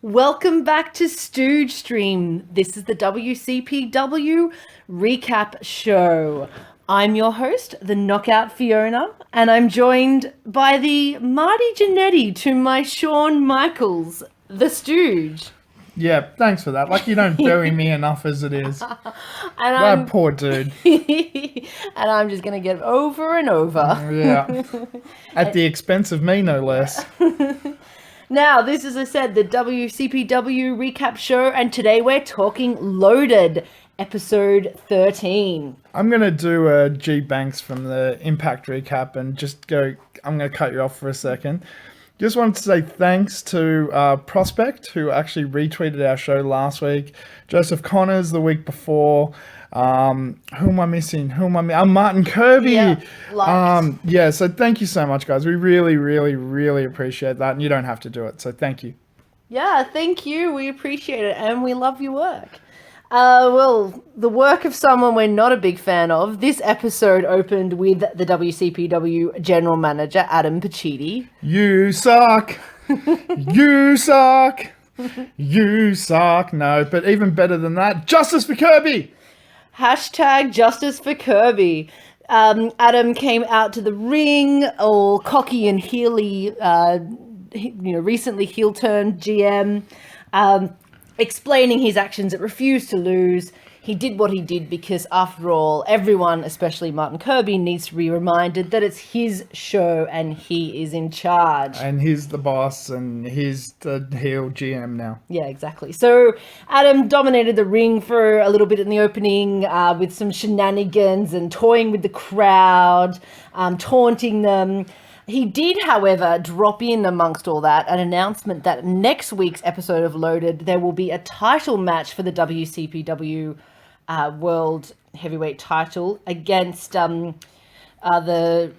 Welcome back to Stooge Stream. This is the WCPW recap show. I'm your host, the Knockout Fiona, and I'm joined by the Marty Jannetty to my Shawn Michaels, the Stooge. Yeah, thanks for that. Like, you don't bury me enough as it is. And That poor dude. and I'm just going to get over and over. Yeah. At the expense of me, no less. Now, this is, as I said, the WCPW recap show, and today we're talking Loaded, episode 13. I'm going to do a G Banks from the Impact recap and just go, I'm going to cut you off for a second. Just wanted to say thanks to Prospect, who actually retweeted our show last week. Joseph Connors the week before. Who am I missing? Martin Kirby. Yeah, So thank you so much, guys. We really, really, really appreciate that. And you don't have to do it. So thank you. Yeah, thank you. We appreciate it, and we love your work. Well, the work of someone we're not a big fan of. This episode opened with the WCPW General Manager, Adam Pacitti. You suck. You suck. You suck. No, but even better than that, justice for Kirby. Hashtag Justice for Kirby. Adam came out to the ring, all cocky and heely, recently heel-turned GM, explaining his actions that refused to lose. He did what he did because, after all, everyone, especially Martin Kirby, needs to be reminded that it's his show and he is in charge. And he's the boss and he's the heel GM now. Yeah, exactly. So Adam dominated the ring for a little bit in the opening with some shenanigans and toying with the crowd, taunting them. He did, however, drop in amongst all that an announcement that next week's episode of Loaded, there will be a title match for the WCPW World Heavyweight title against the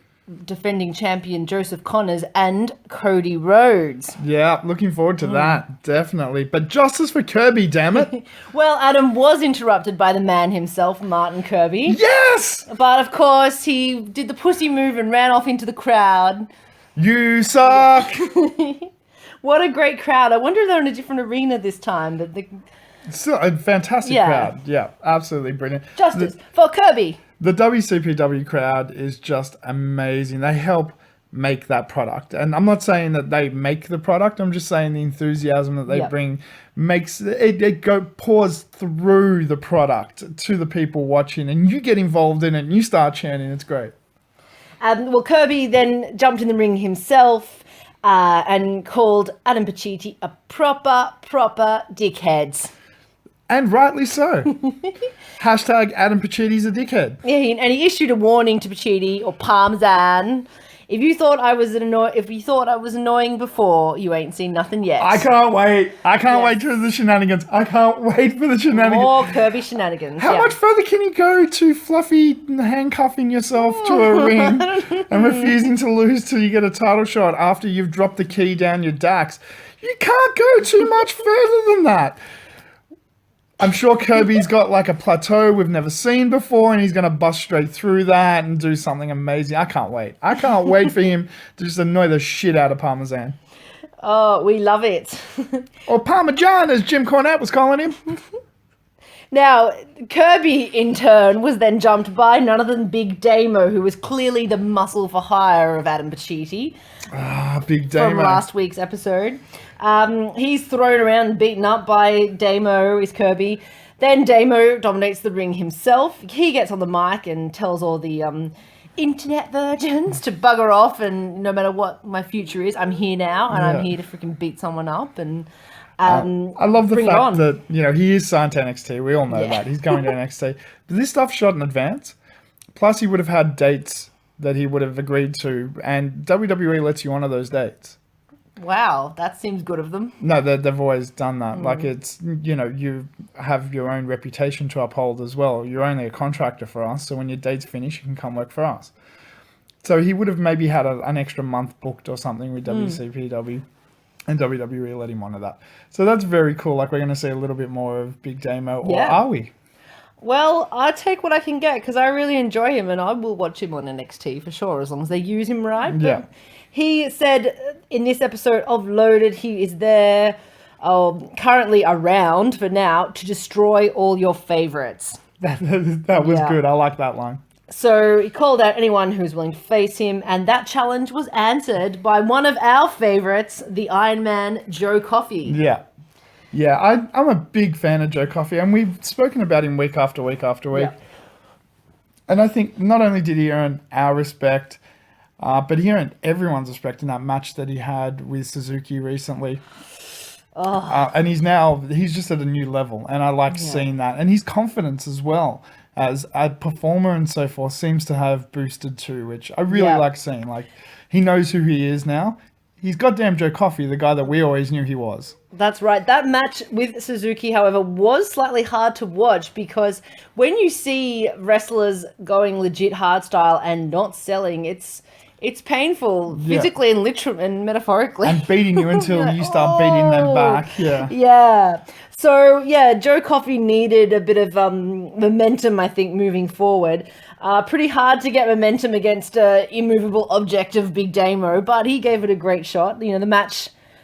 defending champion Joseph Connors and Cody Rhodes. Yeah, looking forward to that, definitely. But justice for Kirby, damn it. Well, Adam was interrupted by the man himself, Martin Kirby. Yes! But of course, he did the pussy move and ran off into the crowd. You suck! What a great crowd. I wonder if they're in a different arena this time. But Still a fantastic crowd. Yeah, absolutely brilliant. Justice for Kirby. The WCPW crowd is just amazing. They help make that product. And I'm not saying that they make the product. I'm just saying the enthusiasm that they bring makes it pours through the product to the people watching. And you get involved in it and you start chanting. It's great. Well, Kirby then jumped in the ring himself and called Adam Pacitti a proper dickhead. And rightly so. Hashtag Adam Pacitti's a dickhead. Yeah, and he issued a warning to Pacitti or Parmesan. If you thought I was annoying before, you ain't seen nothing yet. I can't wait. Wait for the shenanigans. I can't wait for the shenanigans. More Kirby shenanigans. How much further can you go to fluffy handcuffing yourself to a ring and refusing to lose till you get a title shot after you've dropped the key down your dax? You can't go too much further than that. I'm sure Kirby's got like a plateau we've never seen before and he's going to bust straight through that and do something amazing. I can't wait. I can't wait for him to just annoy the shit out of Parmesan. Oh, we love it. Or Parmesan, as Jim Cornette was calling him. Now, Kirby, in turn, was then jumped by none other than Big Damo, who was clearly the muscle for hire of Adam Pacitti. Big Damo. From last week's episode. He's thrown around and beaten up by Damo, is Kirby. Then Damo dominates the ring himself. He gets on the mic and tells all the internet virgins to bugger off, and no matter what my future is, I'm here now, and I'm here to freaking beat someone up. And I love the fact that, he is signed to NXT. We all know that. He's going to NXT. But this stuff's shot in advance. Plus, he would have had dates that he would have agreed to, and WWE lets you honor those dates. Wow, that seems good of them. No, they've always done that. Like, it's, you have your own reputation to uphold as well. You're only a contractor for us, so when your date's finished, you can come work for us. So he would have maybe had an extra month booked or something with WCPW, and WWE let him honor that. So that's very cool. Like, we're going to see a little bit more of Big Damo, or are we? Well, I take what I can get because I really enjoy him and I will watch him on NXT for sure as long as they use him right. Yeah. But he said in this episode of Loaded, he is there currently around for now to destroy all your favorites. That was Yeah. good. I like that line. So he called out anyone who's willing to face him, and that challenge was answered by one of our favorites, the Iron Man, Joe Coffey. Yeah. Yeah, I'm a big fan of Joe Coffey, and we've spoken about him week after week after week. Yeah. And I think not only did he earn our respect, but he earned everyone's respect in that match that he had with Suzuki recently. And he's just at a new level, and I like seeing that. And his confidence as well as a performer and so forth seems to have boosted too, which I really like seeing. Like, he knows who he is now. He's goddamn Joe Coffey, the guy that we always knew he was. That's right. That match with Suzuki, however, was slightly hard to watch because when you see wrestlers going legit hard style and not selling, it's painful physically and literally and metaphorically. And beating you until you start beating them back. Yeah. Yeah. So, yeah, Joe Coffey needed a bit of momentum, I think, moving forward. Pretty hard to get momentum against an immovable object of Big Damo, but he gave it a great shot. You know,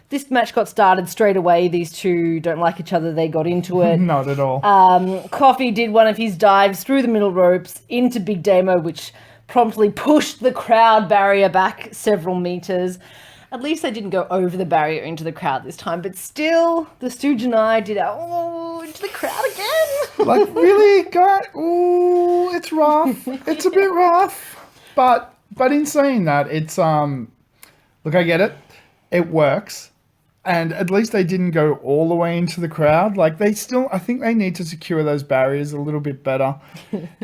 this match got started straight away. These two don't like each other. They got into it. Not at all. Coffey did one of his dives through the middle ropes into Big Damo, which promptly pushed the crowd barrier back several meters. At least they didn't go over the barrier into the crowd this time, but still, the Stooge and I did into the crowd again. Like, really, guy? Ooh, it's rough. It's a bit rough. But in saying that, it's look, I get it. It works. And at least they didn't go all the way into the crowd. Like, I think they need to secure those barriers a little bit better.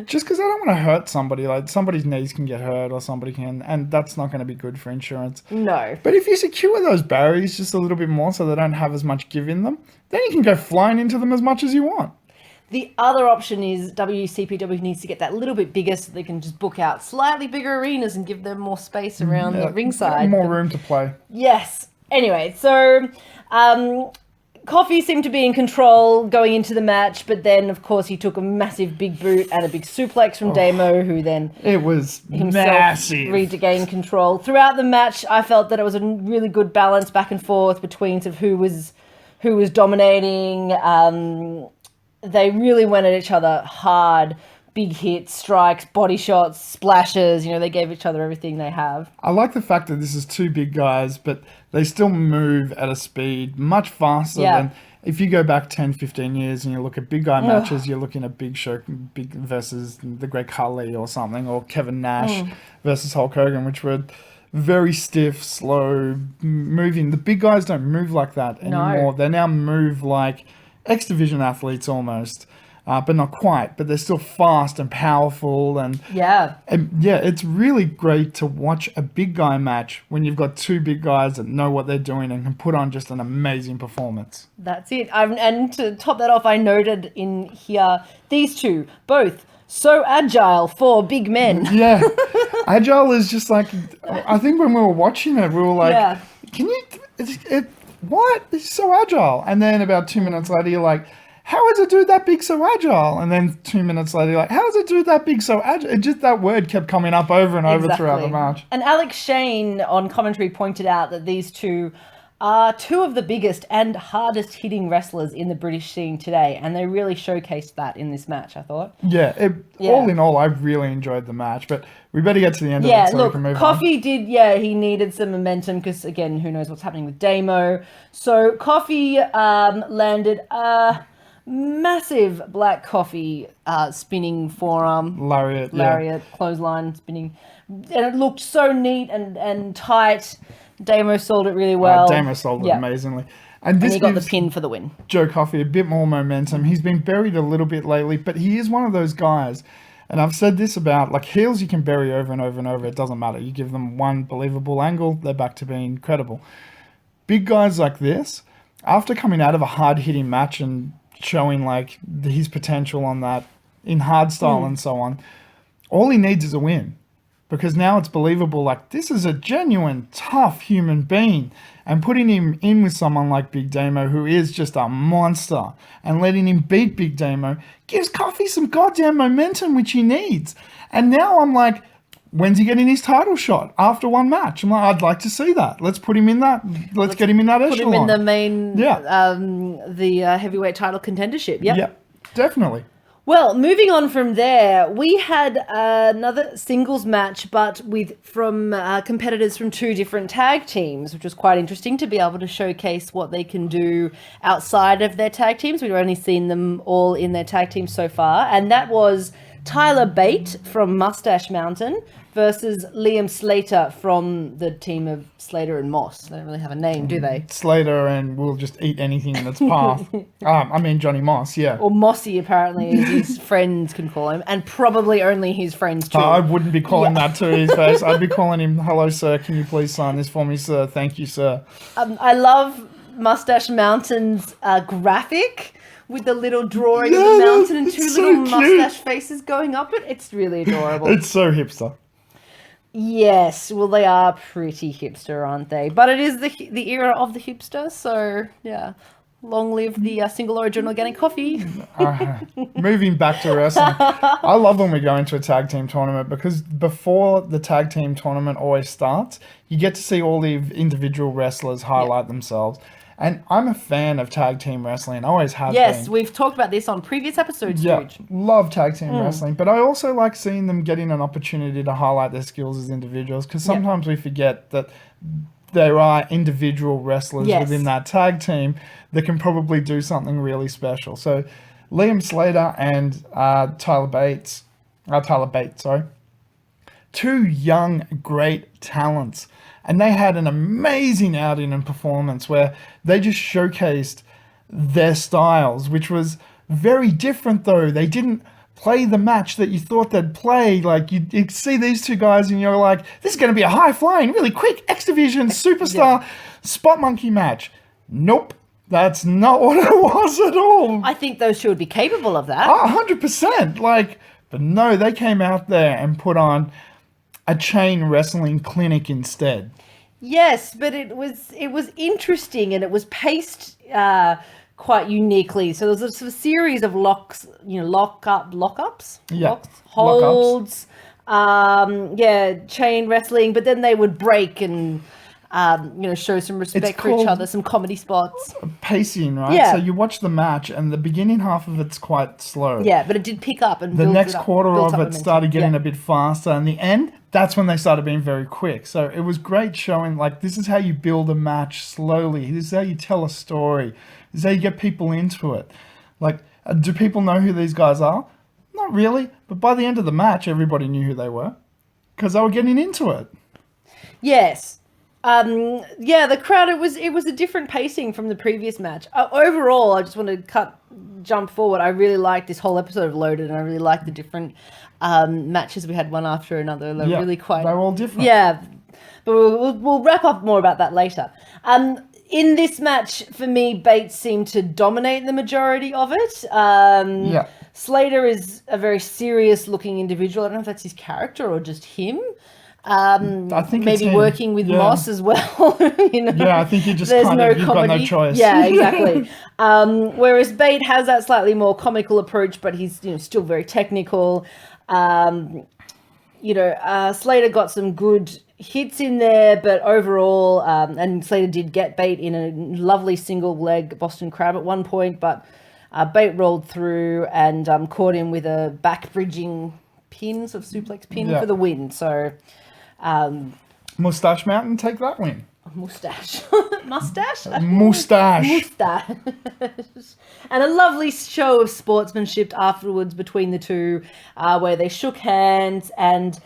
Just because I don't want to hurt somebody. Like, somebody's knees can get hurt or somebody can, and that's not going to be good for insurance. No. But if you secure those barriers just a little bit more so they don't have as much give in them, then you can go flying into them as much as you want. The other option is WCPW needs to get that little bit bigger so they can just book out slightly bigger arenas and give them more space around the ringside. More room to play. Yes. Anyway, so Coffey seemed to be in control going into the match, but then, of course, he took a massive big boot and a big suplex from Damo, who then It was himself massive. regained control. Throughout the match, I felt that it was a really good balance back and forth between sort of who was dominating. They really went at each other hard. Big hits, strikes, body shots, splashes. You know, they gave each other everything they have. I like the fact that this is two big guys, but they still move at a speed much faster than if you go back 10, 15 years and you look at big guy matches, you're looking at Big Show versus the Great Khali or something, or Kevin Nash versus Hulk Hogan, which were very stiff, slow moving. The big guys don't move like that anymore. They now move like X Division athletes almost. But not quite. But they're still fast and powerful, and it's really great to watch a big guy match when you've got two big guys that know what they're doing and can put on just an amazing performance. That's it. And to top that off, I noted in here these two both so agile for big men. Yeah, agile is just like, I think when we were watching it, we were like, "Can you? What? It's so agile." And then about 2 minutes later, you're like, how is a dude that big so agile? And then 2 minutes later, you're like, how is a dude that big so agile? It just, that word kept coming up over and over throughout the match. And Alex Shane on commentary pointed out that these two are two of the biggest and hardest hitting wrestlers in the British scene today. And they really showcased that in this match, I thought. Yeah, all in all, I really enjoyed the match. But we better get to the end of it so we can move on. Coffey did, he needed some momentum because, again, who knows what's happening with Damo. So Coffey landed massive Black Coffee spinning forearm. Lariat, clothesline spinning. And it looked so neat and tight. Damo sold it really well. Damo sold it amazingly. And he got the pin for the win. Joe Coffey a bit more momentum. He's been buried a little bit lately, but he is one of those guys. And I've said this about, like, heels you can bury over and over and over. It doesn't matter. You give them one believable angle, they're back to being credible. Big guys like this, after coming out of a hard-hitting match and showing like his potential on that in hardstyle and so on, all he needs is a win, because now it's believable, like, this is a genuine tough human being, and putting him in with someone like Big Damo, who is just a monster, and letting him beat Big Damo gives Coffey some goddamn momentum, which he needs. And now I'm like, when's he getting his title shot after one match? I'm like, I'd like to see that. Let's put him in that. Let's get him in that echelon. Put him in the main, Yeah. heavyweight title contendership. Yep. Yeah, definitely. Well, moving on from there, we had another singles match, but from competitors from two different tag teams, which was quite interesting to be able to showcase what they can do outside of their tag teams. We've only seen them all in their tag teams so far, and that was Tyler Bate from Mustache Mountain versus Liam Slater from the team of Slater and Moss. They don't really have a name, do they? Slater and we'll just eat anything in its path. Johnny Moss, yeah. Or Mossy, apparently, as his friends can call him, and probably only his friends too. I wouldn't be calling that to his face. I'd be calling him, "Hello, sir. Can you please sign this for me, sir? Thank you, sir." I love Mustache Mountain's graphic with the little drawing of the mountain and two it's so little cute. mustache faces going up it. It's really adorable. It's so hipster. Yes, well, they are pretty hipster, aren't they? But it is the era of the hipster, so yeah. Long live the single origin organic coffee. Moving back to wrestling, I love when we go into a tag team tournament because before the tag team tournament always starts, you get to see all the individual wrestlers highlight themselves. And I'm a fan of tag team wrestling. I always have Yes, been. we've talked about this on previous episodes, Yeah, Huge. love tag team wrestling, but I also like seeing them getting an opportunity to highlight their skills as individuals because sometimes we forget that there are individual wrestlers Yes. within that tag team that can probably do something really special. So Liam Slater and Tyler Bates, two young, great talents. And they had an amazing outing and performance where they just showcased their styles, which was very different though. They didn't play the match that you thought they'd play. Like you see these two guys and you're like, this is going to be a high-flying, really quick X Division superstar spot monkey match. Nope. That's not what it was at all. I think those two would be capable of that. 100%. But no, they came out there and put on a chain wrestling clinic instead. Yes, but it was interesting and it was paced quite uniquely. So there was a series of lockups, Yeah, locks, holds, chain wrestling, but then they would break and show some respect for each called- other, some comedy spots. Pacing, right? Yeah. So you watch the match and the beginning half of it's quite slow. Yeah, but it did pick up and The built next it up, quarter built of up it momentum. started getting Yeah. a bit faster, and the end, that's when they started being very quick. So it was great showing, this is how you build a match slowly. This is how you tell a story. This is how you get people into it. Do people know who these guys are? Not really, but by the end of the match, everybody knew who they were because they were getting into it. Yes. The crowd, it was a different pacing from the previous match. Overall, I just want to jump forward. I really liked this whole episode of Loaded, and I really liked the different matches we had one after another. They're really quite... They're all different. Yeah, but we'll wrap up more about that later. In this match, for me, Bates seemed to dominate the majority of it. Slater is a very serious-looking individual. I don't know if that's his character or just him. I think maybe it's him. working with Moss as well. Yeah, I think he just there's you've got no choice. Yeah, exactly. Whereas Bate has that slightly more comical approach, but he's still very technical. Slater got some good hits in there, but overall, and Slater did get Bate in a lovely single leg Boston Crab at one point, but Bate rolled through and caught him with a back bridging pin, sort of suplex pin for the win. So, Mustache Mountain, take that win. Mustache. Mustache. Mustache. And a lovely show of sportsmanship afterwards between the two, where they shook hands and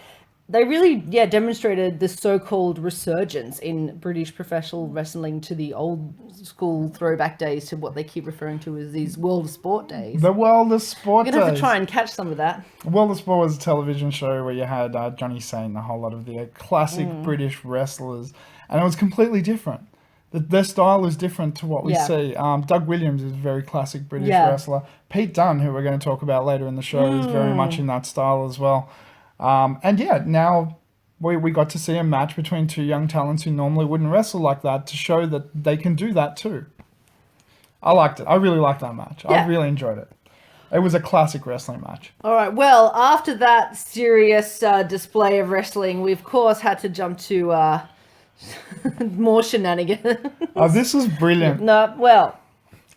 they really, demonstrated the so-called resurgence in British professional wrestling to the old school throwback days, to what they keep referring to as these World of Sport days. The World of Sport You're going to have days. to try and catch some of that. World of Sport was a television show where you had Johnny Saint, a whole lot of the classic British wrestlers, and it was completely different. Their style is different to what we see. Doug Williams is a very classic British wrestler. Pete Dunne, who we're going to talk about later in the show, is very much in that style as well. Now we got to see a match between two young talents who normally wouldn't wrestle like that, to show that they can do that too. I liked it. I really liked that match. Yeah. I really enjoyed it. It was a classic wrestling match. All right. Well, after that serious display of wrestling, we of course had to jump to more shenanigans. Oh, this was brilliant. No, well,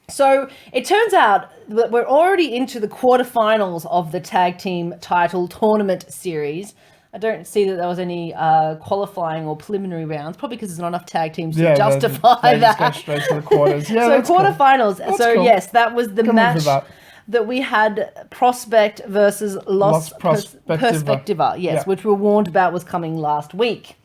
so it turns out that we're already into the quarterfinals of the tag team title tournament series. I don't see that there was any qualifying or preliminary rounds, probably because there's not enough tag teams to justify they just go that. straight to the quarters. Yeah, So that's cool. quarterfinals. That's So cool. yes, that was the Can live with match that. that we had Prospect versus Los Perspectiva, yes, Yeah. which we were warned about was coming last week.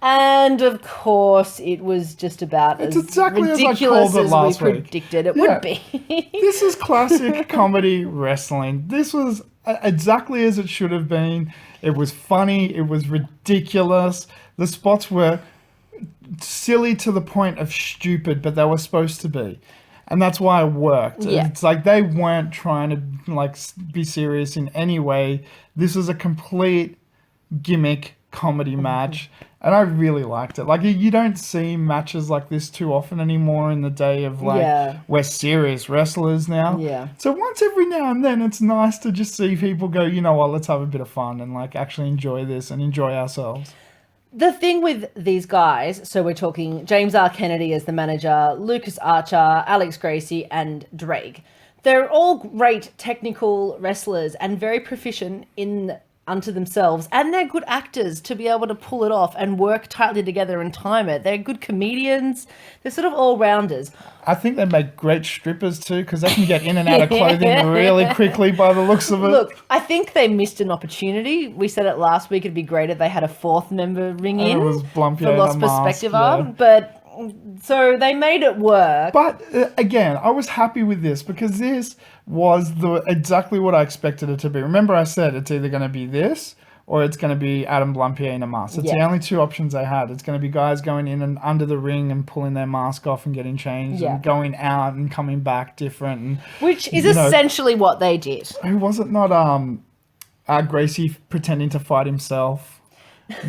And of course, it was just about It's as exactly as I ridiculous called it as last we week. predicted it Yeah. would be. This is classic comedy wrestling. This was exactly as it should have been. It was funny. It was ridiculous. The spots were silly to the point of stupid, but they were supposed to be. And that's why it worked. Yeah. It's like they weren't trying to like be serious in any way. This is a complete gimmick comedy match. And I really liked it. Like you don't see matches like this too often anymore in the day of like Yeah. we're serious wrestlers now. Yeah. So once every now and then it's nice to just see people go, you know what, let's have a bit of fun and like actually enjoy this and enjoy ourselves. The thing with these guys, so we're talking James R. Kennedy as the manager, Lucas Archer, Alex Gracie, and Drake. They're all great technical wrestlers and very proficient in unto themselves, and they're good actors to be able to pull it off and work tightly together and time it. They're good comedians. They're sort of all-rounders. I think they make great strippers too because they can get in and out of clothing really quickly by the looks of it. Look, I think they missed an opportunity. We said it last week, it'd be great if they had a fourth member ring in it was Blumpy for and Los a mask, Perspectiva, yeah. but so they made it work. But again, I was happy with this because this was exactly what I expected it to be. Remember I said it's either going to be this or it's going to be Adam Blampier in a mask. It's the Yeah. only two options they had. It's going to be guys going in and under the ring and pulling their mask off and getting changed Yeah. and going out and coming back different. And Which is you know, essentially what they did. who was it not Gracie pretending to fight himself?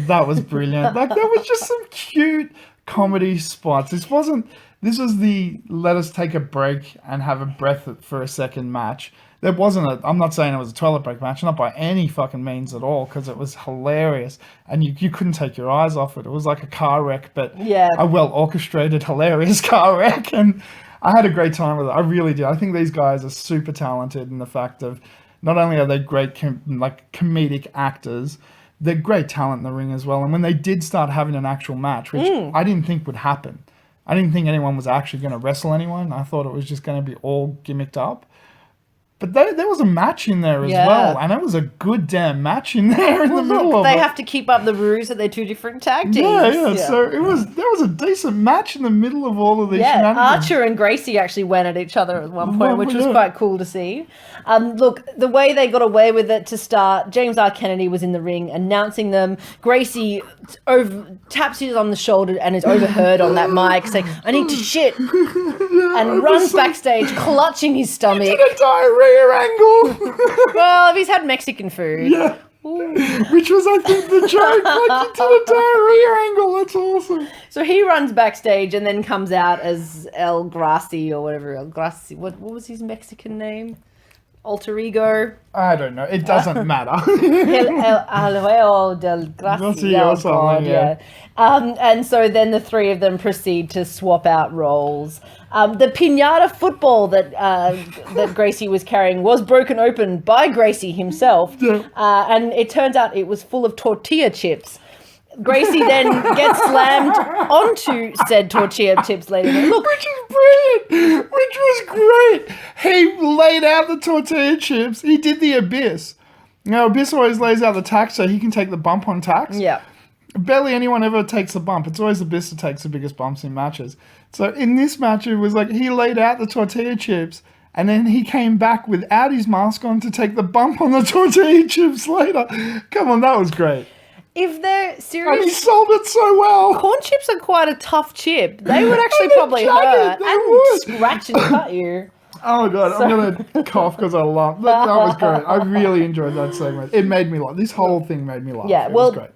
That was brilliant. Like there was just some cute comedy spots. This was the let us take a break and have a breath for a second match. There wasn't I'm not saying it was a toilet break match, not by any fucking means at all, because it was hilarious and you couldn't take your eyes off it. It was like a car wreck, but Yeah. a well orchestrated, hilarious car wreck, and I had a great time with it. I really did. I think these guys are super talented in the fact of not only are they great comedic actors, they're great talent in the ring as well. And when they did start having an actual match, which I didn't think would happen, I didn't think anyone was actually going to wrestle anyone. I thought it was just going to be all gimmicked up. But there was a match in there as Yeah. well, and it was a good damn match in there in the middle of They it. have to keep up the ruse that they're two different tag teams. Yeah. So there was a decent match in the middle of all of these Yeah, shenanigans. Archer and Gracie actually went at each other at one point, Well, which was yeah. quite cool to see. Look, the way they got away with it to start, James R. Kennedy was in the ring announcing them. Gracie taps you on the shoulder and is overheard on that mic saying, "I need to shit," and runs backstage clutching his stomach. A diarrhea angle. Well, if he's had Mexican food. Yeah. Which was, I think, the joke. Like, you did a diarrhea angle. That's awesome. So he runs backstage and then comes out as El Gracie or whatever. El Gracie. What was his Mexican name? Alter ego. I don't know. It doesn't matter. El Reo del Gracia. Gracia or Oh, something, God, yeah. And so then the three of them proceed to swap out roles. The pinata football that Gracie was carrying was broken open by Gracie himself. Yeah. And it turns out it was full of tortilla chips. Gracie then gets slammed onto said tortilla chips later. Look, Which is brilliant. Which was great. He laid out the tortilla chips. He did the Abyss. Now, Abyss always lays out the tax so he can take the bump on tax. yeah. Barely anyone ever takes a bump. It's always Abyss that takes the biggest bumps in matches. So in this match, it was like he laid out the tortilla chips and then he came back without his mask on to take the bump on the tortilla chips later. Come on, that was great. If they're And he serious, sold it so well. corn chips are quite a tough chip. They would actually they're probably jagged, hurt they and would. scratch and cut you. Oh god, I'm gonna cough because I laughed. That was great. I really enjoyed that segment. It made me laugh. This whole thing made me laugh. Yeah, it well, was great.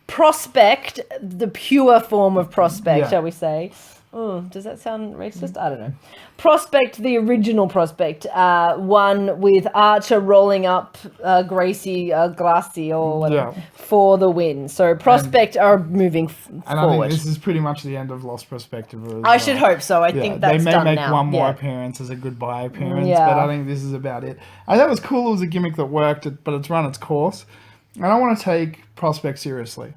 Prospect, the pure form of Prospect, Yeah. shall we say, Oh, does that sound racist? I don't know. Prospect, the original Prospect, won with Archer rolling up Gracie or whatever for the win. So Prospect are moving And I think forward. this is pretty much the end of Lost Perspective. I should hope so. I think that's they may done make now. one more Yeah. appearance as a goodbye appearance, Yeah. but I think this is about it. I thought it was cool. It was a gimmick that worked, but it's run its course. And I want to take Prospect seriously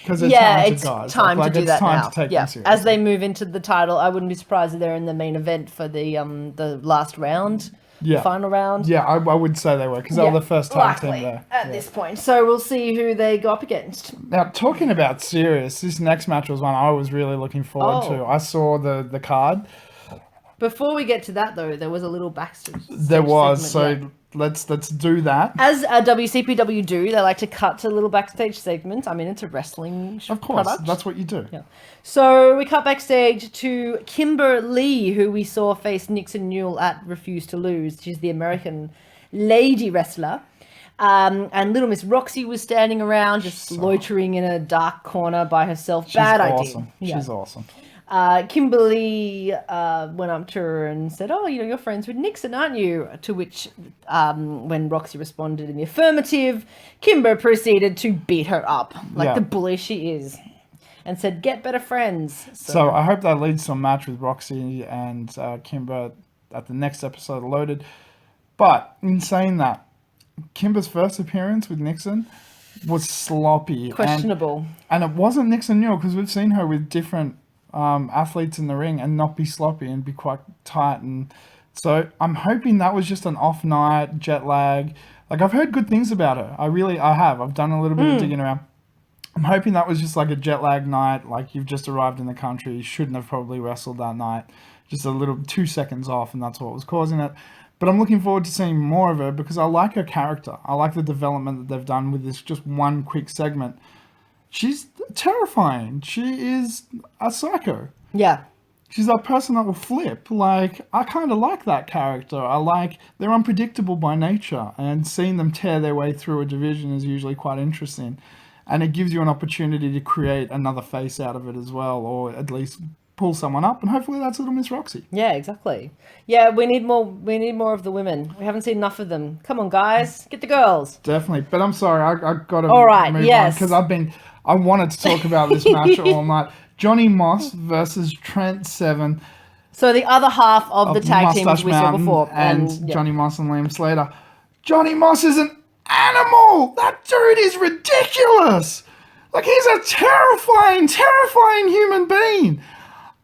because they're talented it's guys. time to do it's that time now. to take Yeah, them seriously. as they move into the title, I wouldn't be surprised if they're in the main event for the last round, Yeah. final round. Yeah, I would say they were because they were the first tag team likely there. at this point. So we'll see who they go up against. Now, talking about serious, this next match was one I was really looking forward Oh. to. I saw the card. Before we get to that, though, there was a little backstage. There was, segment, so let's do that. As WCPW do, they like to cut to little backstage segments. I mean, it's a wrestling Of course, product. that's what you do. Yeah. So we cut backstage to Kimber Lee, who we saw face Nixon Newell at Refuse to Lose. She's the American lady wrestler. And little Miss Roxy was standing around, just loitering in a dark corner by herself. She's Bad awesome. idea. Yeah. She's awesome. Kimberly went up to her and said, "Oh, you're friends with Nixon, aren't you?" To which, when Roxy responded in the affirmative, Kimber proceeded to beat her up like the bully she is, and said, "Get better friends." So I hope that leads to a match with Roxy and Kimber at the next episode of Loaded. But in saying that, Kimber's first appearance with Nixon was sloppy. Questionable. And it wasn't Nixon Newell because we've seen her with different athletes in the ring and not be sloppy and be quite tight. And so I'm hoping that was just an off night, jet lag. Like, I've heard good things about her. I have. I've done a little bit of digging around. I'm hoping that was just like a jet lag night, like you've just arrived in the country, you shouldn't have probably wrestled that night. Just a little 2 seconds off, and that's what was causing it. But I'm looking forward to seeing more of her because I like her character. I like the development that they've done with this just one quick segment. She's terrifying. She is a psycho. Yeah. She's that person that will flip. Like, I kind of like that character. They're unpredictable by nature, and seeing them tear their way through a division is usually quite interesting. And it gives you an opportunity to create another face out of it as well, or at least pull someone up, and hopefully that's Little Miss Roxy. Yeah, exactly. Yeah, we need more of the women. We haven't seen enough of them. Come on, guys, get the girls. Definitely. But I'm sorry, I got to All right, move yes. on because I wanted to talk about this match all night. Johnny Moss versus Trent Seven. So the other half of the tag team, Mustache which we saw Mountain before, and yeah. Johnny Moss and Liam Slater. Johnny Moss is an animal. That dude is ridiculous. Like, he's a terrifying, terrifying human being.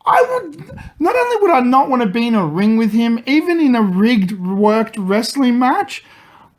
Not only would I not want to be in a ring with him, even in a rigged, worked wrestling match,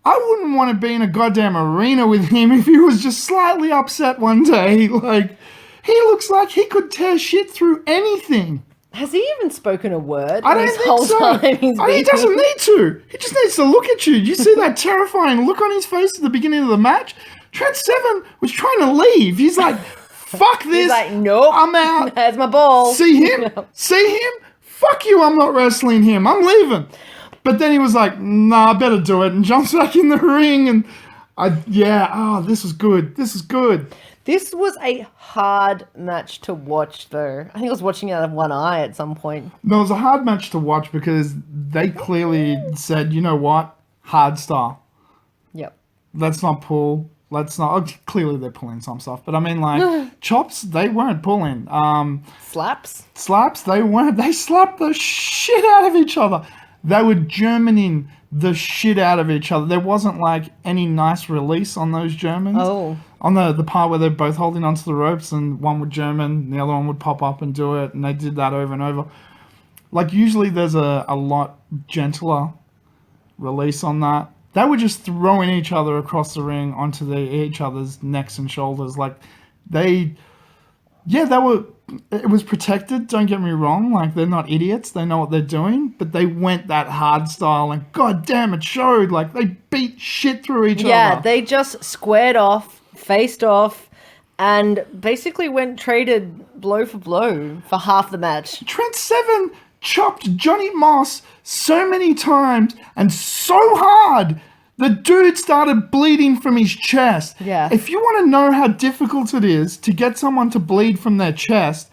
I wouldn't want to be in a goddamn arena with him if he was just slightly upset one day. Like, he looks like he could tear shit through anything. Has he even spoken a word? I don't this think whole so. time he's He been doesn't need to. He just needs to look at you. You see that terrifying look on his face at the beginning of the match? Trent Seven was trying to leave. He's like, fuck this. He's like, nope. I'm out. There's my ball. See him? See him? Fuck you, I'm not wrestling him. I'm leaving. But then he was like, nah, I better do it. And jumps back in the ring. And this is good. This is good. This was a hard match to watch, though. I think I was watching it out of one eye at some point. No, it was a hard match to watch because they clearly said, you know what? Hard style. Yep. Let's not pull. Let's not. Clearly, they're pulling some stuff, but I mean, like chops, they weren't pulling. Slaps? Slaps, they weren't. They slapped the shit out of each other. They were Germaning the shit out of each other. There wasn't like any nice release on those Germans. Oh. On the part where they're both holding onto the ropes and one would German, and the other one would pop up and do it, and they did that over and over. Like, usually there's a lot gentler release on that. They were just throwing each other across the ring onto each other's necks and shoulders. Like, it was protected, don't get me wrong. Like, they're not idiots. They know what they're doing. But they went that hard style, and god damn, it showed. Like, they beat shit through each other. Yeah, they just squared off, faced off, and basically traded blow for blow for half the match. Trent Seven chopped Johnny Moss so many times and so hard, the dude started bleeding from his chest. Yeah. If you want to know how difficult it is to get someone to bleed from their chest,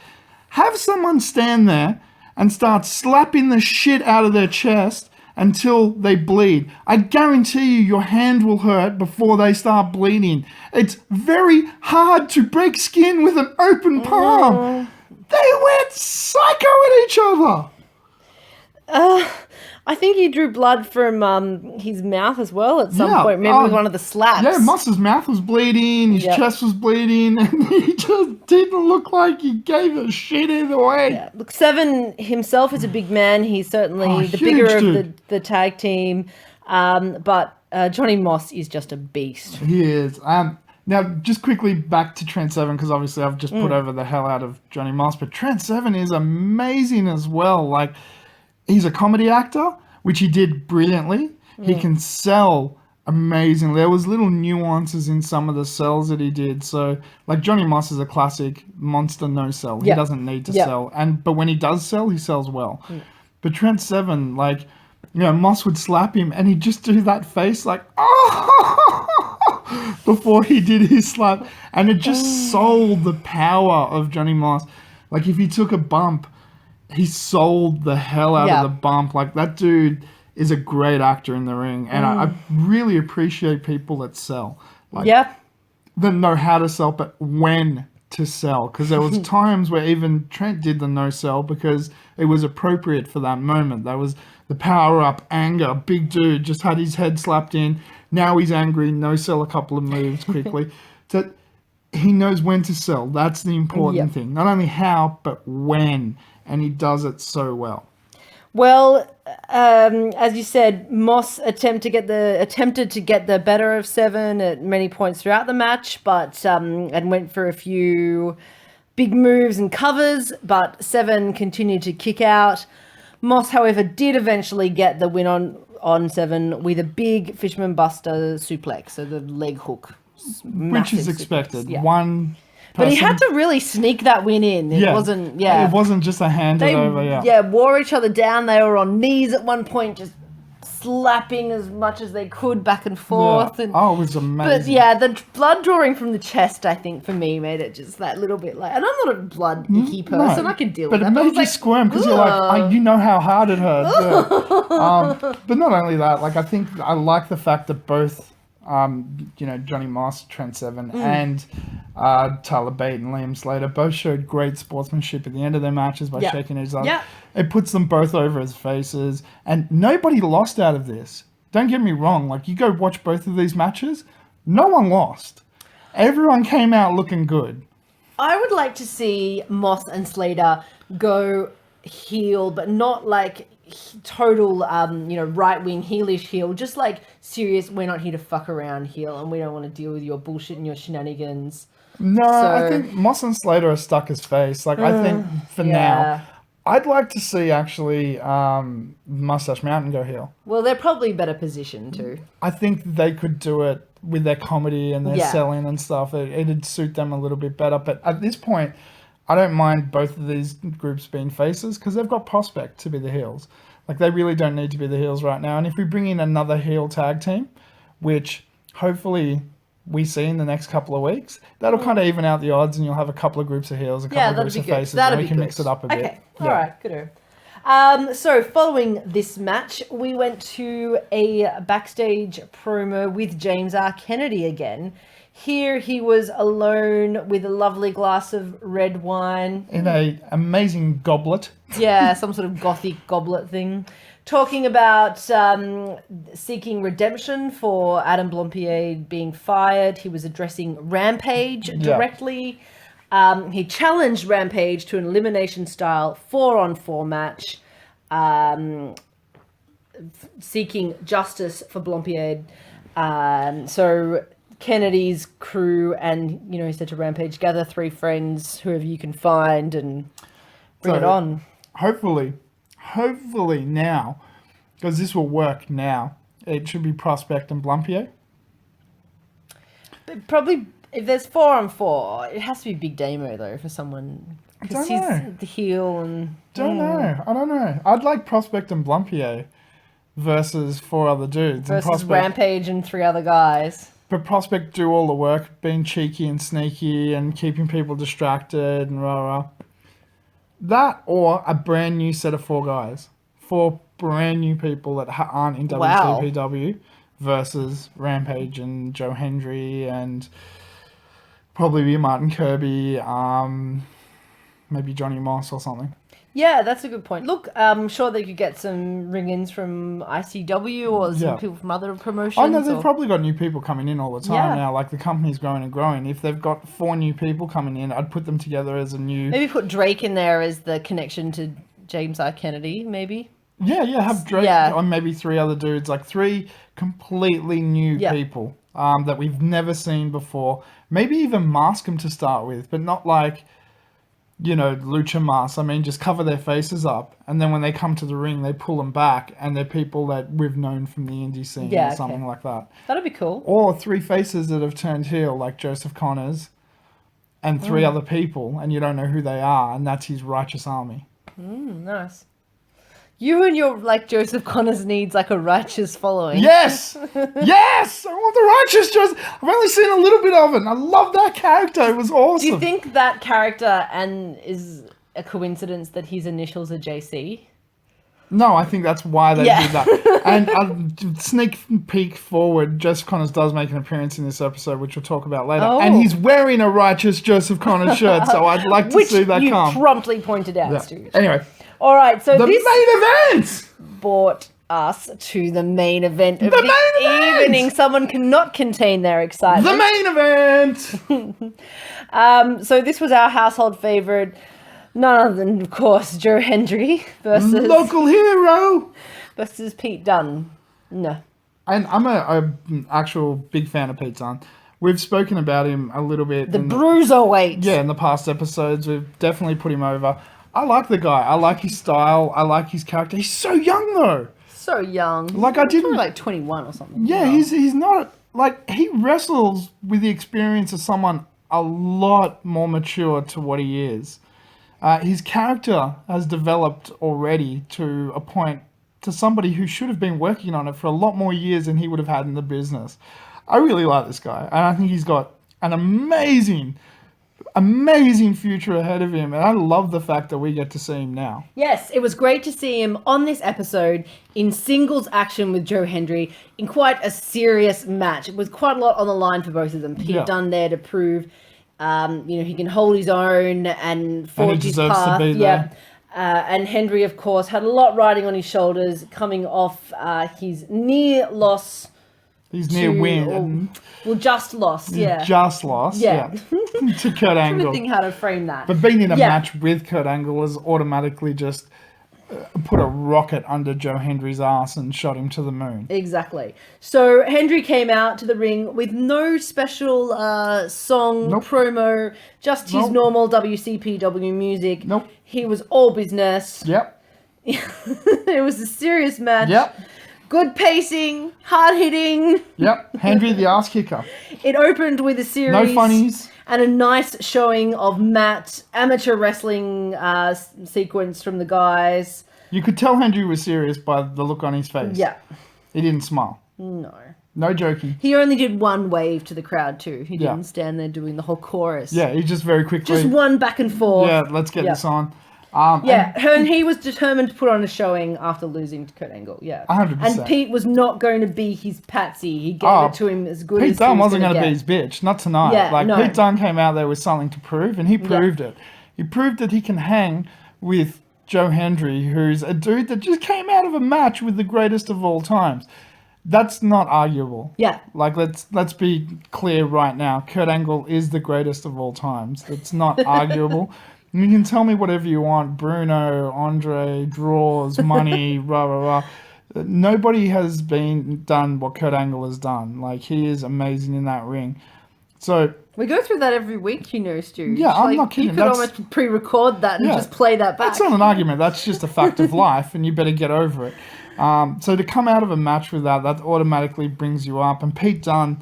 Have someone stand there and start slapping the shit out of their chest until they bleed. I guarantee you your hand will hurt before they start bleeding. It's very hard to break skin with an open palm. They went psycho at each other. I think he drew blood from his mouth as well at some Yeah, point. Maybe with one of the slaps. Yeah, Moss's mouth was bleeding, his Yep. chest was bleeding, and he just didn't look like he gave a shit either way. Yeah. Look, Seven himself is a big man. He's certainly the huge bigger of dude. the tag team. But Johnny Moss is just a beast. He is. Now, just quickly back to Trent Seven, because obviously I've just put over the hell out of Johnny Moss, but Trent Seven is amazing as well. Like, he's a comedy actor, which he did brilliantly. He can sell amazingly. There was little nuances in some of the sells that he did. So, like, Johnny Moss is a classic monster no sell. He Yep. doesn't need to Yep. sell. But when he does sell, he sells well. But Trent Seven, like, Moss would slap him and he'd just do that face like, oh, before he did his slap. And it just sold the power of Johnny Moss. Like, if he took a bump, he sold the hell out Yeah. of the bump. Like, that dude is a great actor in the ring. And I really appreciate people that sell. Like, Yeah. that know how to sell, but when to sell. Because there was times where even Trent did the no sell because it was appropriate for that moment. That was the power up, anger. Big dude just had his head slapped in. Now he's angry. No sell a couple of moves quickly. So he knows when to sell. That's the important Yep. thing. Not only how, but when. And he does it so well. Well, as you said, Moss attempted to get the better of Seven at many points throughout the match, but and went for a few big moves and covers, but Seven continued to kick out. Moss, however, did eventually get the win on Seven with a big Fisherman Buster suplex, so the leg hook, Which is massive expected. suplex, yeah. One But he person- had to really sneak that win in. It wasn't, yeah. It wasn't just a hand They, over, yeah. wore each other down. They were on knees at one point, just slapping as much as they could back and forth. Yeah. And, Oh, it was amazing. but yeah, the blood drawing from the chest, I think, for me, made it just that little bit like. And I'm not a blood icky person. I can deal with But that. it I was made you squirm because you're like, you know how hard it hurts. Yeah. But not only that, like, I think I like the fact that both, Johnny Moss, Trent Seven, and Tyler Bate and Liam Slater both showed great sportsmanship at the end of their matches by Yeah. shaking each other. Yeah. It puts them both over as faces, and nobody lost out of this. Don't get me wrong. Like, you go watch both of these matches, no one lost. Everyone came out looking good. I would like to see Moss and Slater go heel, but not like total, right wing heelish heel. Just like serious, we're not here to fuck around heel, and we don't want to deal with your bullshit and your shenanigans. No, I So- think Moss and Slater are stuck as face. Like, I think for yeah. now, I'd like to see actually Mustache Mountain go heel. Well, they're probably better positioned too. I think they could do it with their comedy and their Yeah. selling and stuff. It'd suit them a little bit better. But at this point, I don't mind both of these groups being faces because they've got prospect to be the heels. Like, they really don't need to be the heels right now. And if we bring in another heel tag team, which hopefully we see in the next couple of weeks, that'll kind of even out the odds and you'll have a couple of groups of heels, a couple of that'd groups be of good. faces, That'd and we be can good. mix it up a bit. Okay, Yeah. all right, good. So following this match, we went to a backstage promo with James R. Kennedy again. Here he was alone with a lovely glass of red wine. In a amazing goblet. Yeah, some sort of gothic goblet thing. Talking about seeking redemption for Adam Blompier being fired. He was addressing Rampage directly. He challenged Rampage to an elimination style 4-on-4 match, seeking justice for Blompier. So Kennedy's crew and, he said to Rampage, gather 3 friends, whoever you can find, and bring it on. Hopefully now, because this will work now, it should be Prospect and Blumpier. But probably, if there's 4-on-4, it has to be Big Damo, though, for someone. Because don't he's know. the heel and... I don't know. I'd like Prospect and Blumpier versus 4 other dudes. Versus and Prospect, Rampage and 3 other guys. But Prospect do all the work, being cheeky and sneaky and keeping people distracted and rah rah. That or a brand new set of 4 guys. 4 brand new people that aren't in Wow. WCPW versus Rampage and Joe Hendry and probably be Martin Kirby, maybe Johnny Moss or something. Yeah, that's a good point. Look, I'm sure they could get some ring-ins from ICW or some Yeah. people from other promotions. I know they've or- probably got new people coming in all the time Yeah. now. Like the company's growing and growing. If they've got 4 new people coming in, I'd put them together as a new. Maybe put Drake in there as the connection to James R. Kennedy, maybe. Yeah, have Drake Yeah. or maybe 3 other dudes, like 3 completely new Yeah. people that we've never seen before. Maybe even mask them to start with, but not like, lucha masks. I mean, just cover their faces up, and then when they come to the ring, they pull them back, and they're people that we've known from the indie scene Yeah, or okay. something like that. That'd be cool. Or 3 faces that have turned heel, like Joseph Connors, and 3 other people, and you don't know who they are, and that's his righteous army. Nice. You and your, Joseph Connors needs, a righteous following. Yes! Yes! I want the righteous Joseph. I've only seen a little bit of it, and I love that character. It was awesome. Do you think that character is a coincidence that his initials are JC? No, I think that's why they Yeah. did that. And sneak peek forward, Joseph Connors does make an appearance in this episode, which we'll talk about later. Oh. And he's wearing a righteous Joseph Connors shirt, so I'd like to Which see that you come. promptly pointed out, Yeah. Stu. Anyway, All right, so the this main event! brought us to the main event of The the main event! evening. Someone cannot contain their The excitement. main event! So this was our household favorite, none other than, of course, Joe Hendry versus Local hero! Pete Dunne. No. And I'm a actual big fan of Pete Dunne. We've spoken about him a little bit. The in Bruiserweight. Yeah, in the past episodes, we've definitely put him over. I like the guy. I like his style. I like his character. He's so young, though. So young. Like, I didn't... Probably 21 or something. Yeah, he's not... Like, he wrestles with the experience of someone a lot more mature to what he is. His character has developed already to a point to somebody who should have been working on it for a lot more years than he would have had in the business. I really like this guy, and I think he's got an amazing future ahead of him, and I love the fact that we get to see him now. Yes, it was great to see him on this episode in singles action with Joe Hendry in quite a serious match. It was quite a lot on the line for both of them. Pete Yeah. Dunne there to prove, he can hold his own and forge his deserves to path. be there. And Hendry, of course, had a lot riding on his shoulders, coming off his near loss. He's near win. Just lost, yeah. Just lost, Yeah. yeah. to Kurt I'm trying to Angle. think how to frame that. But being in a Yeah. match with Kurt Angle has automatically just put a rocket under Joe Hendry's ass and shot him to the moon. Exactly. So Hendry came out to the ring with no special song, Nope. promo, just his Nope. normal WCPW music. Nope. He was all business. Yep. It was a serious match. Yep. Good pacing, hard hitting. Yep. Hendry the ass kicker. It opened with a series. No funnies. And a nice showing of Matt, amateur wrestling sequence from the guys. You could tell Hendry was serious by the look on his face. Yeah. He didn't smile. No. No joking. He only did one wave to the crowd too. He Yeah. didn't stand there doing the whole chorus. Yeah, he just very quickly. Just one back and forth. Yeah, let's get Yeah. this on. Yeah, and he was determined to put on a showing after losing to Kurt Angle. Yeah, 100%. And Pete was not going to be his patsy. He gave Oh, it to him as good Pete as Dunne he was wasn't going going to to be his bitch, not tonight. Yeah, like no. Pete Dunne came out there with something to prove, and he proved it. He proved that he can hang with Joe Hendry, who's a dude that just came out of a match with the greatest of all times. That's not arguable. Yeah. Like let's be clear right now. Kurt Angle is the greatest of all times. It's not arguable. You can tell me whatever you want. Bruno, Andre, draws, money, rah rah rah. Nobody has done what Kurt Angle has done. Like, he is amazing in that ring. So We go through that every week, Stu. Yeah, I'm not kidding. You could almost pre-record that and Yeah. just play that back. that's not an argument. That's just a fact of life, and you better get over it. So to come out of a match with that automatically brings you up. And Pete Dunne,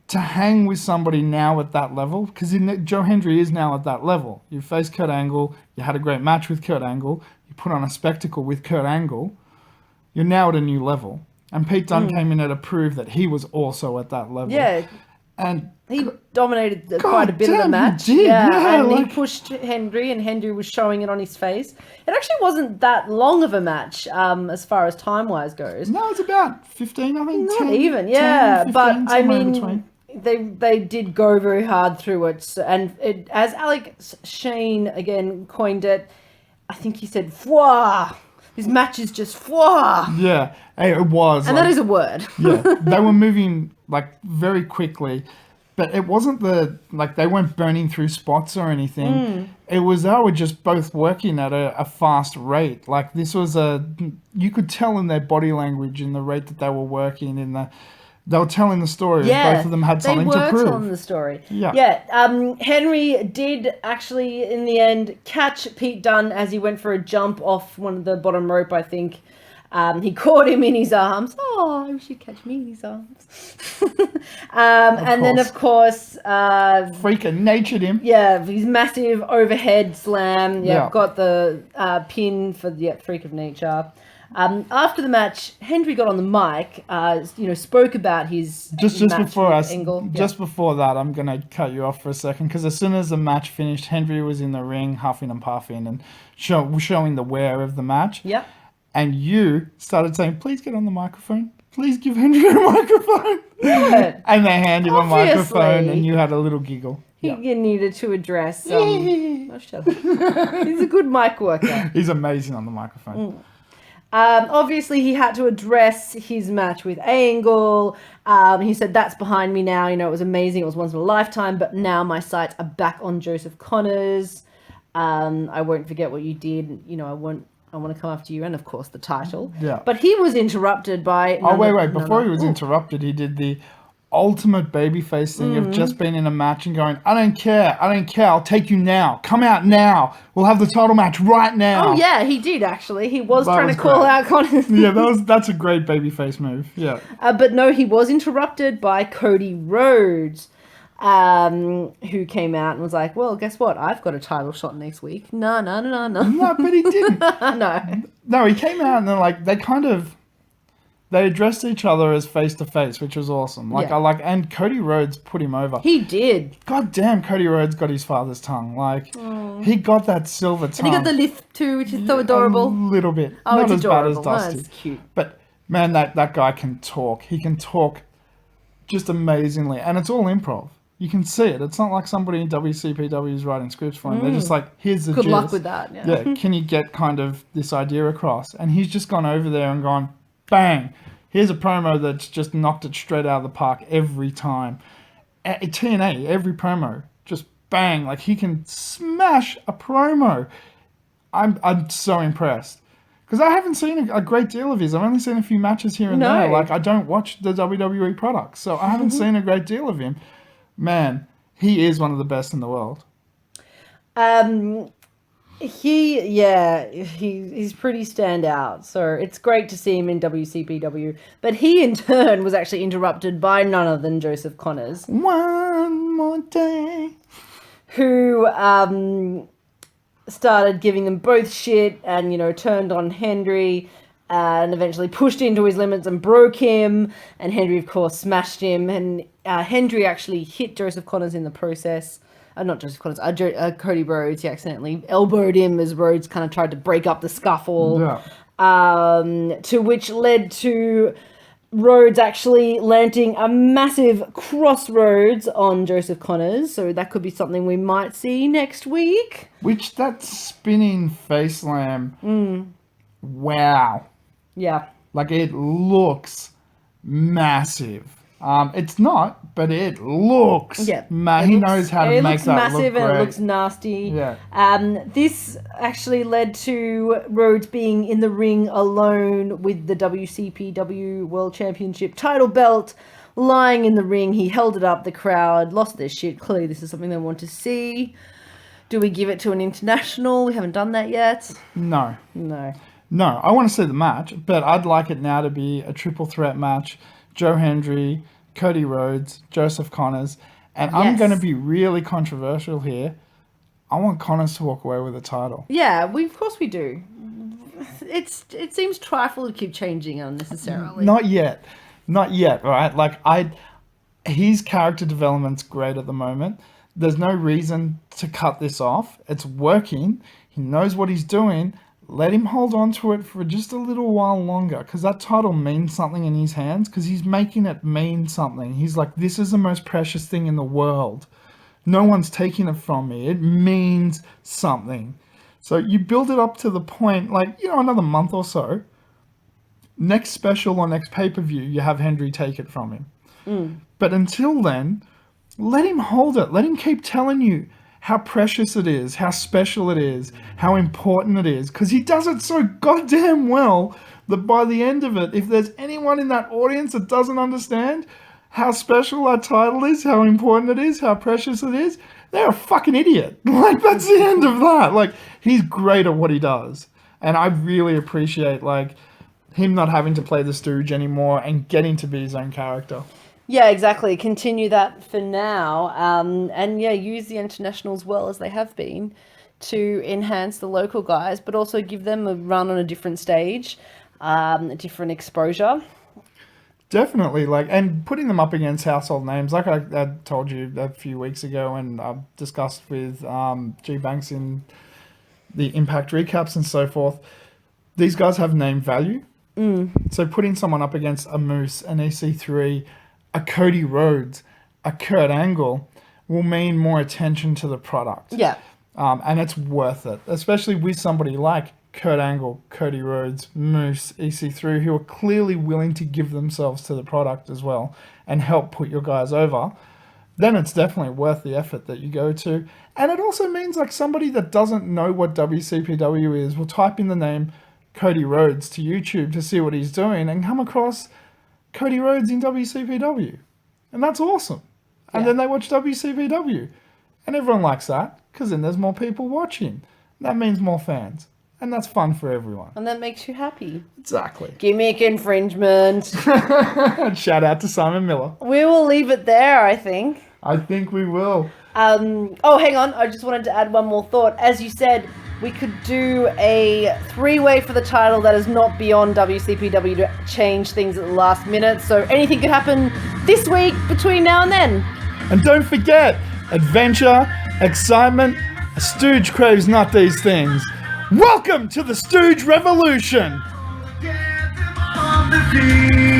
to hang with somebody now at that level, because Joe Hendry is now at that level. You faced Kurt Angle, you had a great match with Kurt Angle, you put on a spectacle with Kurt Angle, you're now at a new level. And Pete Dunne came in there to prove that he was also at that level. Yeah. And He dominated quite a bit of the damn, he match. did, yeah, and he like- pushed Henry, and Henry was showing it on his face. It actually wasn't that long of a match, as far as time-wise goes. no, it's about 15, I think. Not 10, even, 10, yeah. 15, But I somewhere in mean, between. they did go very hard through it, and it, as Alex Shane again coined it, I think he said "fwa." His match is just "fwa," Yeah, it was. and that is a word. Yeah, they were moving like very quickly, but it wasn't they weren't burning through spots or anything. It was they were just both working at a fast rate. Like this was you could tell in their body language, in the rate that they were working, they were telling the story. Both of them had something to They prove. were telling the story. Yeah. Henry did actually, in the end, catch Pete Dunne as he went for a jump off one of the bottom rope, I think. He caught him in his arms. Oh, I wish you'd catch me in his arms. And then, of course, Freaking natured him. his massive overhead slam. Yeah. Got the pin for the freak of nature. After the match, Henry got on the mic, spoke about his Just match before with us, Angle. just before that, I'm gonna cut you off for a second because as soon as the match finished, Henry was in the ring, huffing and puffing and showing the wear of the match. Yep. And you started saying, "Please get on the microphone. Please give Henry a microphone." Yeah. And they handed him a microphone, Obviously. and you had a little giggle. Yeah. He needed to address. Oh, shut up. He's a good mic worker. He's amazing on the microphone. Obviously, he had to address his match with Angle. He said, "That's behind me now. You know, it was amazing. It was once in a lifetime. But now my sights are back on Joseph Connors. I won't forget what you did. You know, I want to come after you, and of course the title." Yeah. But he was interrupted by. Oh, wait. Before he was interrupted, he did the ultimate babyface thing of just being in a match and going, I don't care. I'll take you now. Come out now. We'll have the title match right now. Oh yeah, he did actually. He was That trying was to call great. out Connors. Yeah, that's a great babyface move. Yeah. But no, he was interrupted by Cody Rhodes, who came out and was like, "Well, guess what? I've got a title shot next week." No. No, but he didn't. No. No, he came out and they addressed each other as face to face, which was awesome. Yeah. And Cody Rhodes put him over. He did. God damn, Cody Rhodes got his father's tongue. He got that silver tongue. And he got the lift too, which is so adorable. A little bit. Oh, Not it's as bad as adorable. No, Dusty. it's cute. But man, that guy can talk. He can talk just amazingly, and it's all improv. You can see it. It's not like somebody in WCPW is writing scripts for him. They're just like, here's the Good luck gist. with that. Yeah. Yeah, can you get kind of this idea across? And he's just gone over there and gone, bang. Here's a promo that's just knocked it straight out of the park every time. At TNA, every promo, just bang. Like he can smash a promo. I'm so impressed. Because I haven't seen a great deal of his. I've only seen a few matches here and No. there. Like I don't watch the WWE products, so I haven't seen a great deal of him. Man, he is one of the best in the world. He's pretty standout. So it's great to see him in WCPW. But he in turn was actually interrupted by none other than Joseph Connors, One more day. who started giving them both shit and, turned on Henry and eventually pushed into his limits and broke him. And Henry, of course, smashed him. And Henry actually hit Joseph Connors in the process. Not Joseph Connors, Cody Rhodes. He accidentally elbowed him as Rhodes kind of tried to break up the scuffle. Yeah. To which led to Rhodes actually landing a massive crossroads on Joseph Connors. So that could be something we might see next week. Which that spinning face slam. Wow. Yeah. Like it looks massive. It's not, but it looks. Yeah. He knows how to make that massive look great. and it looks nasty. Yeah. This actually led to Rhodes being in the ring alone with the WCPW World Championship title belt, lying in the ring. He held it up. The crowd lost their shit. Clearly, this is something they want to see. Do we give it to an international? We haven't done that yet. No. No. No, I want to see the match, but I'd like it now to be a triple threat match. Joe Hendry, Cody Rhodes, Joseph Connors, and I'm Yes. going to be really controversial here. I want Connors to walk away with the title. Yeah, of course we do. It seems trifle to keep changing unnecessarily. Not yet, right? Like his character development's great at the moment. There's no reason to cut this off. It's working. He knows what he's doing. Let him hold on to it for just a little while longer, because that title means something in his hands, because he's making it mean something. He's like, this is the most precious thing in the world. No one's taking it from me. It means something. So you build it up to the point, like, another month or so, next special or next pay-per-view, you have Hendry take it from him. But until then, let him hold it. Let him keep telling you how precious it is, how special it is, how important it is. Because he does it so goddamn well that by the end of it, if there's anyone in that audience that doesn't understand how special that title is, how important it is, how precious it is, they're a fucking idiot. Like, that's the end of that. Like, he's great at what he does. And I really appreciate, like, him not having to play the stooge anymore and getting to be his own character. Yeah, exactly. Continue that for now. And yeah, use the internationals well as they have been to enhance the local guys, but also give them a run on a different stage, a different exposure. Definitely, and putting them up against household names, like I told you a few weeks ago, and I've discussed with G Banks in the Impact recaps and so forth. These guys have name value. So putting someone up against a Moose, an EC3, a Cody Rhodes, a Kurt Angle will mean more attention to the product. Yeah. And it's worth it, especially with somebody like Kurt Angle, Cody Rhodes, Moose, EC3, who are clearly willing to give themselves to the product as well and help put your guys over. Then it's definitely worth the effort that you go to. And it also means, like, somebody that doesn't know what WCPW is will type in the name Cody Rhodes to YouTube to see what he's doing and come across Cody Rhodes in WCPW. And that's awesome. And then they watch WCPW. And everyone likes that, because then there's more people watching. That means more fans. And that's fun for everyone. And that makes you happy. Exactly. Gimmick infringement. Shout out to Simon Miller. We will leave it there, I think. I think we will. Oh, hang on. I just wanted to add one more thought. As you said, we could do a three-way for the title that is not beyond WCPW to change things at the last minute. So anything could happen this week between now and then. And don't forget, adventure, excitement, a stooge craves not these things. Welcome to the Stooge Revolution! Get them on the feet.